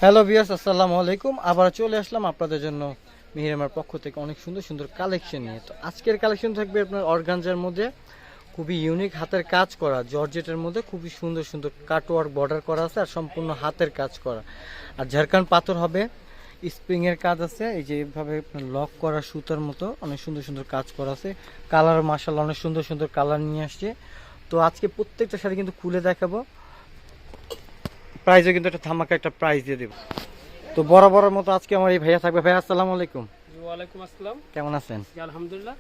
Hello viewers, আসসালামু আলাইকুম। আবার চলে আসলাম আপনাদের জন্য মিহিরামার পক্ষ থেকে অনেক সুন্দর সুন্দর কালেকশন নিয়ে। তো আজকের কালেকশন থাকবে আপনার অর্গানজার মধ্যে খুবই ইউনিক হাতের কাজ করা, জর্জেটের মধ্যে খুবই সুন্দর সুন্দর কাটওয়ার্ক বর্ডার করা আছে আর সম্পূর্ণ হাতের কাজ করা। আর ঝাড়খান্ড পাথর হবে, স্প্রিংয়ের কাজ আছে, এই যে এইভাবে লক করা সুতার মতো অনেক সুন্দর সুন্দর কাজ করা আছে। কালার মাশাআল্লাহ অনেক সুন্দর সুন্দর কালার নিয়ে আসছে। তো আজকে প্রত্যেকটার সাথে কিন্তু খুলে দেখাবো, প্রাইজও কিন্তু একটা ধামাকা একটা প্রাইজ দিয়ে দেবো। তো বরাবরের মতো আজকে আমার এই ভাইয়া থাকবে। ভাইয়া আসসালামু আলাইকুম। ওয়ালাইকুম আসসালাম। কেমন আছেন? আলহামদুলিল্লাহ।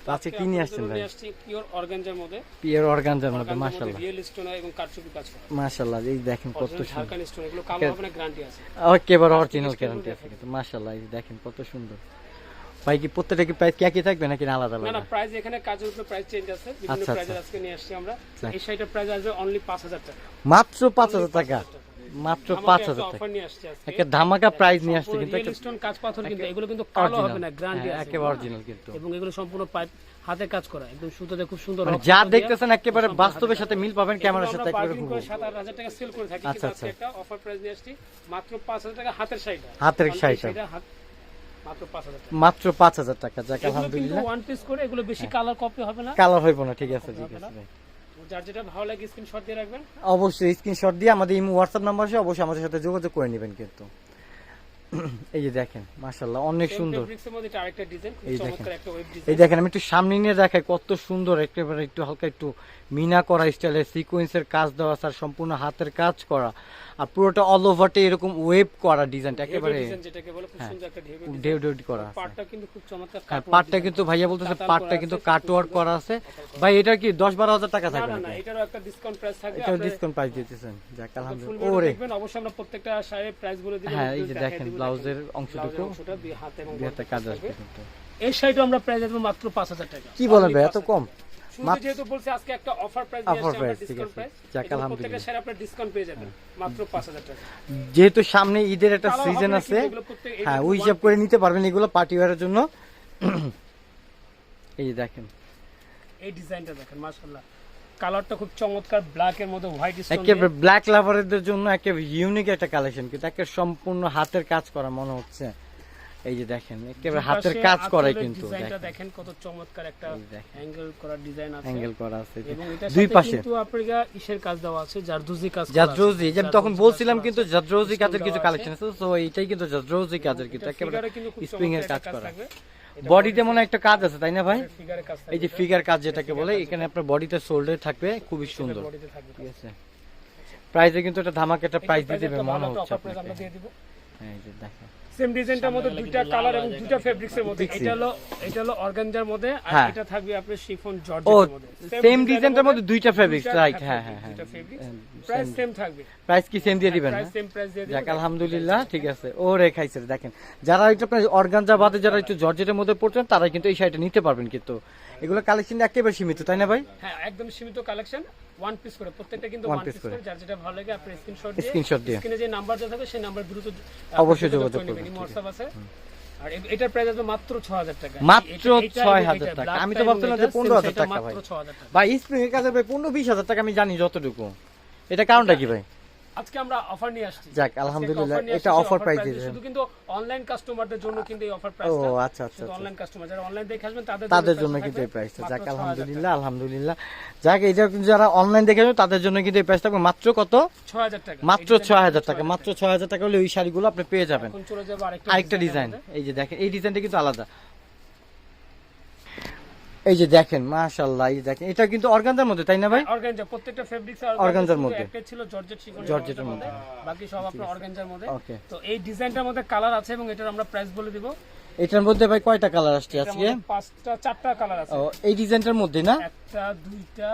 তো আজকে কি নিয়ে আসছেন ভাই? পিওর অর্গানজার মধ্যে, পিওর অর্গানজার মধ্যে মাশাআল্লাহ, রিয়েল স্টোন এবং কারচুপি কাজ করা মাশাআল্লাহ। এই দেখেন কত সুন্দর ঢাকান স্টোন, এগুলো কালো হবে না, গ্যারান্টি আছে, একেবারে অরিজিনাল গ্যারান্টি আছে কিন্তু মাশাআল্লাহ। এই দেখেন কত সুন্দর। ভাই কি প্রত্যেকটা কি প্রাইস কি থাকবে নাকি আলাদা আলাদা? না না, প্রাইস এখানে কাজের উপর প্রাইস চেঞ্জ আছে, বিভিন্ন প্রাইজের আজকে নিয়ে আসছি আমরা। এই শাড়িটার প্রাইস আসবে অনলি 5000 টাকা, মাত্র 5000 টাকা, মাত্র 5000 টাকা অফার নিয়ে আসছে আজকে। একটা ধামাকা প্রাইস নিয়ে আসছে কিন্তু রিয়েল স্টোন কাজ পাথর, কিন্তু এগুলো কিন্তু কালো হবে না, গ্যারান্টি আছে, একেবারে অরিজিনাল কিন্তু। এবং এগুলো সম্পূর্ণ পাইপ হাতে কাজ করা, একদম সুতোতে খুব সুন্দর। যা দেখতেছেন একেবারে বাস্তবের সাথে মিল পাবেন, ক্যামেরার সাথে একেবারে খুব। 7000 টাকা সেল করে থাকি, কিন্তু আজকে একটা অফার প্রাইস নিয়ে আসছি মাত্র 5000 টাকা হাতের শাড়িটা, হাতের শাড়িটা মাত্র 5000 টাকা, মাত্র 5000 টাকা। যাক আলহামদুলিল্লাহ। ওয়ান পিস করে এগুলো বেশি কালার কপি হবে না, কালার হইব না, ঠিক আছে ঠিক আছে ভাই। যার যেটা ভালো লাগে স্ক্রিনশট দিয়ে রাখবেন, অবশ্যই স্ক্রিনশট দিয়ে আমাদের ইমো হোয়াটসঅ্যাপ নাম্বার আছে, অবশ্যই আমাদের সাথে যোগাযোগ করে নেবেন কিন্তু। এই যে দেখেন মাশাআল্লাহ অনেক সুন্দর। ফেব্রিক্সের মধ্যে এটা আরেকটা ডিজাইন, খুব চমৎকার একটা ওয়েব ডিজাইন। এই দেখেন আমি একটু সামনে নিয়ে দেখাই, কত সুন্দর একেবারে একটু হালকা একটু মিনা করা স্টাইলে সিকোয়েন্সের কাজ দেওয়া আছে, আর সম্পূর্ণ হাতের কাজ করা, আর পুরোটা অল ওভারটা এরকম ওয়েব করা ডিজাইনটা একেবারে যেটাকে বলে খুব সুন্দর একটা ঢেউ ঢেউ করা আছে। পাটটা কিন্তু খুব চমৎকার, হ্যাঁ পাটটা কিন্তু ভাইয়া বলতেছে পাটটা কিন্তু কাটওয়ার্ক করা আছে। ভাই এটা কি 10-12 হাজার টাকা থাকবে? না না, এটারও একটা ডিসকাউন্ট প্রাইস থাকবে, এটা ডিসকাউন্ট প্রাইস দিতেছেন। যাক আলহামদুলিল্লাহ। ওরে দেখবেন অবশ্যই আমরা প্রত্যেকটা শাড়ির প্রাইস বলে দিলাম। হ্যাঁ এই যে দেখেন ব্লাউজের অংশটুকু অংশটা হাতে এবং হাতে কাজ আছে কিন্তু। এই শাড়িটা আমরা প্রাইস দেব মাত্র 5000 টাকা। কি বলেন ভাই এত কম? যেহেতু বলছি আজকে একটা অফার প্রাইস দিয়ে আসছে, আমরা ডিসকাউন্ট প্রাইস, যাক আলহামদুলিল্লাহ। প্রত্যেকটা শাড়ি আপনারা ডিসকাউন্ট পেয়ে যাবেন মাত্র 5000 টাকা। যেহেতু সামনে ঈদের একটা সিজন আছে, হ্যাঁ ওই হিসাব করে নিতে পারবেন এগুলো পার্টি ওয়্যারের জন্য। এই যে দেখেন এই ডিজাইনটা দেখেন মাশাআল্লাহ, কালারটা খুব চমৎকার, ব্ল্যাক এর মধ্যে হোয়াইট স্টোন, একেবারে ব্ল্যাক লাভারদের জন্য একেবারে ইউনিক একটা কালেকশন কিন্তু একেবারে সম্পূর্ণ হাতের কাজ করা মনে হচ্ছে। এই যে দেখেন একেবারে হাতের কাজ করা কিন্তু দেখেন কত চমৎকার একটা অ্যাঙ্গেল করা ডিজাইন আছে, অ্যাঙ্গেল করা আছে এবং এটার দুই সাথে পাশে কিন্তু আপনারা ইসের কাজ দেওয়া আছে, জারদোজি কাজ করা আছে। জারদোজি যে আমি তখন বলছিলাম কিন্তু জারদোজি কাজের কিছু কালেকশন আছে, তো এইটাই কিন্তু জারদোজি কাজের কিন্তু একেবারে স্প্রিং এর কাজ করা। বডিতে মনে একটা কাজ আছে তাই না ভাই? এই যে ফিগার কাজ যেটাকে বলে, এখানে আপনার বডিতে শোল্ডার থাকবে, খুবই সুন্দর। ঠিক আছে, প্রাইসে কিন্তু এটা ধামাকা একটা প্রাইস দিয়ে দিবে মনে হচ্ছে আপনাকে। আমরা দিয়ে দিব। হ্যাঁ এই যে দেখেন সেম ডিজাইনটার মধ্যে দুইটা কালার এবং দুইটা ফেব্রিক্স এর মধ্যে, এটা হলো অর্গানজার মধ্যে, আর এটা থাকবে আপনার শিফন জর্জেটের মধ্যে। সেম ডিজাইনটার মধ্যে দুইটা ফেব্রিক্স, রাইট? হ্যাঁ হ্যাঁ হ্যাঁ, দুইটা ফেব্রিক্স, প্রাইস সেম থাকবে। প্রাইস কি সেম দিয়ে দিবেন? প্রাইস সেম প্রাইস দিয়ে দিবেন। যাক আলহামদুলিল্লাহ, ঠিক আছে। ওরে খাইছে দেখেন, যারা একটু আপনার অর্গানজা বাদে যারা একটু জর্জেটের মধ্যে পড়ছেন তারা কিন্তু এই শাড়িটা নিতে পারবেন কিন্তু এগুলো কালেকশন একেবারে সীমিত তাই না ভাই? হ্যাঁ একদম সীমিত কালেকশন, ওয়ান পিস করে প্রত্যেকটা, কিন্তু ওয়ান পিস করে, যার যেটা ভালো লাগে আপনি স্ক্রিনশট দিয়ে স্ক্রিনে যে নাম্বার দেওয়া থাকবে সেই নাম্বার দ্রুত অবশ্যই যোগাযোগ করবেন। WhatsApp আছে। আর এটার প্রাইস আছে মাত্র 6000 টাকা, মাত্র 6000 টাকা। আমি তো ভাবছিলাম যে 15000 টাকা ভাই। ভাই স্প্রিং এর কাছে ভাই 15-20 টাকা আমি জানি যতটুকু। এটা কারণটা কি ভাই? আজকে আমরা অফার নিয়ে আসছি। যাক আলহামদুলিল্লাহ, এটা অফার প্রাইস দিয়েছেন শুধু কিন্তু অনলাইন কাস্টমারদের জন্য কিন্তু এই অফার প্রাইসটা। ও আচ্ছা আচ্ছা, অনলাইন কাস্টমার যারা অনলাইন দেখে আসবেন তাদের জন্য কিন্তু এই প্রাইসটা। যাক আলহামদুলিল্লাহ আলহামদুলিল্লাহ। যাক এটা যারা অনলাইন দেখে আসবেন তাদের জন্য কিন্তু এই প্রাইসটা মাত্র কত? 6000 টাকা। মাত্র 6000 টাকা, মাত্র 6000 টাকা হলে ওই শাড়িগুলো আপনি পেয়ে যাবেন। এখন চলে যাব আরেকটা ডিজাইন, এই যে দেখেন এই ডিজাইনটা কিন্তু আলাদা। এই যে দেখেন মাশাআল্লাহ, এই দেখেন এটা কিন্তু অর্গানজার মধ্যে তাই না ভাই? অর্গানজা, প্রত্যেকটা ফেব্রিক্স অর্গানজার মধ্যে, একটা ছিল জর্জেট শিফন, জর্জেটের মধ্যে, বাকি সব আপনার অর্গানজার মধ্যে। ওকে, তো এই ডিজাইনটার মধ্যে কালার আছে এবং এটার আমরা প্রাইস বলে দিব। এটার মধ্যে ভাই কয়টা কালার আসছে আজকে? 4টা কালার আছে। ও এই ডিজাইনটার মধ্যে না? একটা, দুইটা,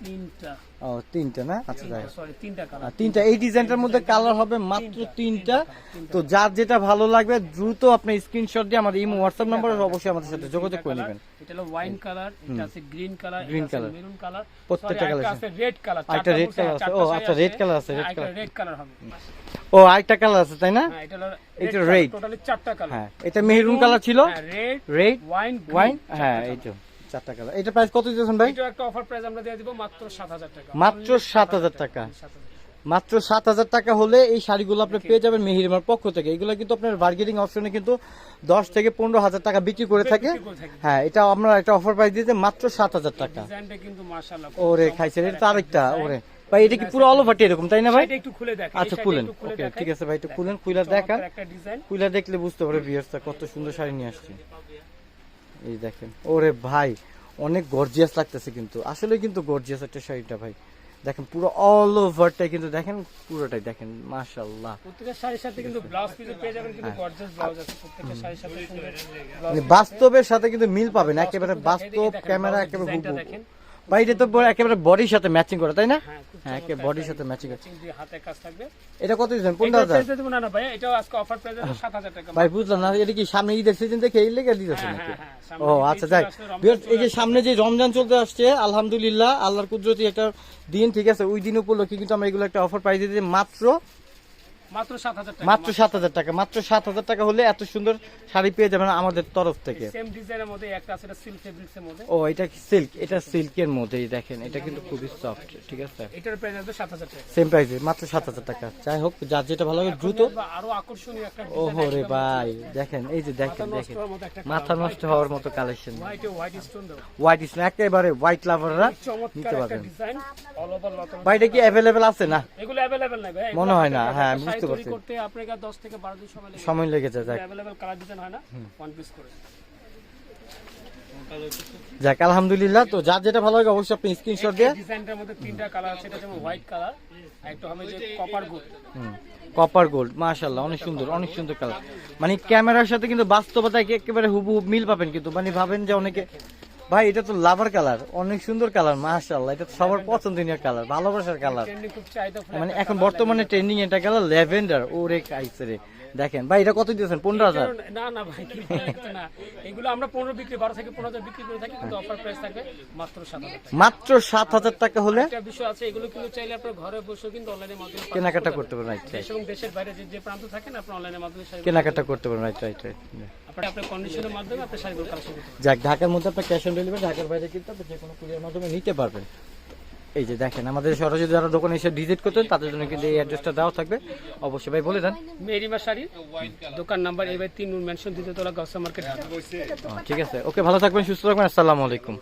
তিনটা। ও তিনটা না? আচ্ছা যাই, সরি তিনটা কালার, তিনটা। এই ডিজাইনটার মধ্যে কালার হবে মাত্র তিনটা। তো যার যেটা ভালো লাগবে দ্রুত আপনি স্ক্রিনশট দিয়ে আমাদের ইমো হোয়াটসঅ্যাপ নম্বরে অবশ্যই আমাদের সাথে যোগাযোগ করে নেবেন। এটা হলো ওয়াইন কালার, এটা আছে green colour, green colour, maroon colour, প্রত্যেকটা কালার আছে রেড কালার, একটা রেড কালার আছে। ও আচ্ছা রেড কালার আছে, রেড কালার হবে। ও আরেকটা কালার আছে তাই না? হ্যাঁ এটা হলো এটা রেড, টোটালি 4টা কালার। হ্যাঁ এটা মেরুন কালার ছিল, রেড, রেড, ওয়াইন, হ্যাঁ এই তো 4টা কালার। এটা প্রাইস কত দিয়েছেন ভাই? এটা একটা অফার প্রাইস আমরা দিয়ে দিব মাত্র 7000 টাকা। মাত্র 7000 টাকা। মাত্র 7,000 টাকা হলে এই শাড়িগুলো আপনি পেয়ে যাবেন মেহেরিমার পক্ষ থেকে। এগুলো কিন্তু আপনার বার্গেনিং অপশনে কিন্তু 10 থেকে 15,000 টাকা বিক্রি করে থাকে। হ্যাঁ, এটা আমরা একটা অফার প্রাইস দিয়েছে মাত্র 7,000 টাকা। ডিজাইনটা কিন্তু মাশাআল্লাহ ওরে খাইছে, এটা তো আরেকটা। ওরে ভাই, এটা কি পুরো অল ওভারটি এরকম তাই না ভাই? এটা একটু খুলে দেখেন। আচ্ছা খুলেন, ওকে ঠিক আছে ভাই, একটু খুলেন, খুলে দেখান। একটা ডিজাইন খুলে দেখলে বুঝতে পারবে ভিউয়ার্সরা কত সুন্দর শাড়ি নিয়ে আসছে। এই দেখেন, ওরে ভাই অনেক গর্জিয়াস লাগতেছে কিন্তু, আসলে কিন্তু গর্জিয়াস একটা শাড়িটা ভাই। দেখেন পুরো অল ওভারটাই কিন্তু, দেখেন পুরোটাই দেখেন, মাশাআল্লাহ। প্রত্যেকটা শাড়ির সাথে কিন্তু ব্লাউজ পিসও পেয়ে যাবেন, কিন্তু গর্জিয়াস ব্লাউজ আছে প্রত্যেকটা শাড়ির সাথে সুন্দর মানে বাস্তবের সাথে কিন্তু মিল পাবেন, একেবারে বাস্তব ক্যামেরা একেবারে হুবহু। ভাই এটা তো একেবারে বডির সাথে ম্যাচিং করা তাই না? হ্যাঁ, একেবারে বডির সাথে ম্যাচিং করা। হাতে কাজ থাকবে। এটা কত দিবেন? 15,000? না না ভাই, এটাও আজকে অফার প্রাইস আছে 7,000 টাকা। ভাই বুঝলাম না, এটা কি সামনে ঈদের সিজন দেখে এই লেগে দিতেছে নাকি? হ্যাঁ, ও আচ্ছা, যাই। এই যে সামনে যে রমজান চলতে আসছে, আলহামদুলিল্লাহ আল্লাহর কুদরতি একটা দিন, ঠিক আছে, ওই দিন উপলক্ষে কিন্তু আমরা এগুলো একটা অফার প্রাইস দিতে মাত্র 7,000 টাকা। মাত্র 7,000 টাকা। মাত্র 7,000 টাকা হলে এত সুন্দর শাড়ি পেয়ে যাবেন আমাদের তরফ থেকে। সেম ডিজাইনের মধ্যে একটা আছে, এটা সিল্ক ফেব্রিক্স এর মধ্যে। ও এটা সিল্ক, এটা সিল্কের মধ্যেই দেখেন, এটা কিন্তু খুবই সফট, ঠিক আছে। এটার প্রাইস আছে 7,000 টাকা। সেম প্রাইসে মাত্র 7,000 টাকা। যাই হোক, যার যেটা ভালো লাগে দ্রুত। আরো আকর্ষণীয় একটা ওহো রে ভাই, দেখেন এই যে দেখেন, দেখেন মাথা নষ্ট হওয়ার মতো কালেকশন। হোয়াইট স্টোন দাও, হোয়াইট স্টোন, একেবারে হোয়াইট লাভাররা নিতে চমৎকার একটা পারবেন। ডিজাইন অল ওভার লটন। ভাই এটা কি অ্যাভেলেবেল আছে না? এগুলো अवेलेबल নাই ভাই, মনে হয় না, হ্যাঁ শাড়ি বুঝতে তৈরি পারছি, করতে আপনাকে 10 থেকে 12 দিন সময় লাগে। সময় লেগে যায়। যাক अवेलेबल কালার ডিজাইন হয় না, ওয়ান পিস করে। যাক আলহামদুলিল্লাহ। তো যার যেটা ভালো লাগে অবশ্যই আপনি স্ক্রিনশট দিয়ে। ডিজাইনটার মধ্যে তিনটা কালার আছে, এটা যেমন হোয়াইট কালার, একটা হবে যে কপার গোল্ড। কপার গোল্ড, মাশাআল্লাহ অনেক সুন্দর, অনেক সুন্দর কালার। মানে ক্যামেরার সাথে কিন্তু বাস্তবতায় একেবারে হুবহু মিল পাবেন কিন্তু, মানে ভাবেন যে অনেকে ভাই এটা তো লাভার কালার, অনেক সুন্দর কালার, মাশাআল্লাহ। এটা তো সবার পছন্দনীয় কালার, ভালোবাসার কালার। ট্রেন্ডিং খুব চাহিদা ফুল। মানে এখন বর্তমানে ট্রেন্ডিং এটা কালার ল্যাভেন্ডার। ওরে কাইছে রে, দেখেন ভাই এটা কত দিয়েছেন? 15,000? না না ভাই, কি বলতে না, এগুলো আমরা 15 বিক্রি, 12 থেকে 15,000 বিক্রি করে থাকি, কিন্তু অফার প্রাইস থাকবে মাত্র 7,000 টাকা। মাত্র 7,000 টাকা হলে একটা বিষয় আছে, এগুলো কিন্তু চাইলে আপনার ঘরে বসে কিন্তু অনলাইনের মাধ্যমে কেনাকাটা করতে পারেন। রাইট, দেশ এবং দেশের বাইরে যে প্রান্ত থাকেন, আপনি অনলাইনের মাধ্যমে শাড়ি কেনাকাটা করতে পারেন। Right right right. আপনার কন্ডিশনের মাধ্যমে আপনি শাড়িগুলো কালেকশন করতে পারেন। যাক, ঢাকার মধ্যে আপনার ক্যাশ অন ডেলিভারি, ঢাকার বাইরে কিন্তু আপনি যে কোনো কুরিয়ার মাধ্যমে নিতে পারবেন। এই যে দেখেন, আমাদের সরাসরি যারা দোকানে এসে ভিজিট করতেন তাদের জন্য কিন্তু এই অ্যাড্রেসটা দেওয়া থাকবে। অবশ্যই ভাই বলে দেন। মেরিমা শাড়ি, দোকান নাম্বার A/3 নূর মেনশন, দ্বিতীয় তলা, গাউসিয়া মার্কেট, ঢাকা। ঠিক আছে, ওকে, ভালো থাকবেন, সুস্থ থাকবেন, আসসালামু আলাইকুম।